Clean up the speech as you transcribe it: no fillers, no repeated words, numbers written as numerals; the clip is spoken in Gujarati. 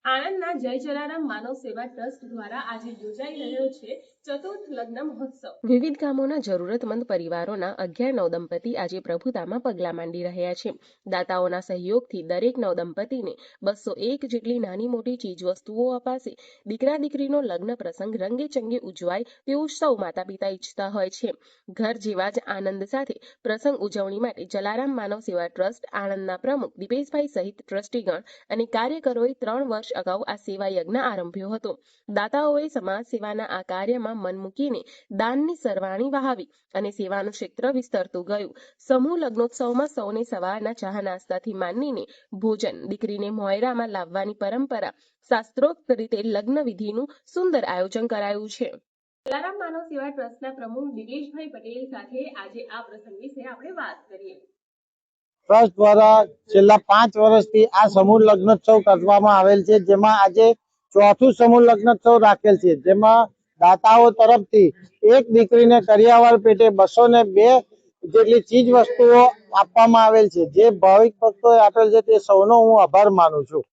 આણંદના જય જલારામ માનવ સેવા ટ્રસ્ટ દ્વારા આજે યોજાઈ રહ્યો છે ચતુર્થ લગ્ન મહોત્સવ। વિવિધ ગામોના જરૂરતમંદ પરિવારોના 11 નવદંપતિ આજે પ્રભુતામાં પગલાં માંડી રહ્યા છે। દાતાઓના સહયોગથી દરેક નવદંપતિને 201 જેટલી નાની મોટી ચીજવસ્તુઓ અપાશે। દીકરા દીકરીનો લગ્ન પ્રસંગ રંગે ચંગે ઉજવાય તેવું સૌ માતા પિતા ઈચ્છતા હોય છે। ઘર જેવા જ આનંદ સાથે પ્રસંગ ઉજવણી માટે જલારામ માનવ સેવા ટ્રસ્ટ આણંદના પ્રમુખ દીપેશભાઈ સહિત ટ્રસ્ટીગણ અને કાર્યકરોએ 3 વર્ષ અગાઉ આ સેવા યજ્ઞ આરંભ્યો હતો। દાતાઓએ સમાજ સેવાના આ કાર્યમાં મન મૂકીને દાનની સરવાણી વહાવી અને સેવાનું ક્ષેત્ર વિસ્તરતું ગયું। સમૂહ લગ્નોત્સવમાં સૌને સવારના ચા નાસ્તાથી માંડીને ભોજન, દીકરીને મોયરામાં લાવવાની પરંપરા, શાસ્ત્રોક્ત રીતે લગ્ન વિધિનું સુંદર આયોજન કરાયું છે। જલારામ માનવ સેવા ટ્રસ્ટના પ્રમુખ દિનેશભાઈ પટેલ સાથે આજે આ પ્રસંગ વિશે આપણે વાત કરીએ। ટ્રસ્ટ દ્વારા છેલ્લા 5 વર્ષથી આ સમૂહ લગ્નોત્સવ કરવામાં આવેલ છે, જેમાં આજે ચોથું સમૂહ લગ્નોત્સવ રાખેલ છે, જેમાં દાતાઓ તરફથી એક દીકરીને કરિયાવર પેટે 202 જેટલી ચીજ વસ્તુઓ આપવામાં આવેલ છે। જે ભાવિક ભક્તોએ આપેલ છે તે સૌનો હું આભાર માનું છું।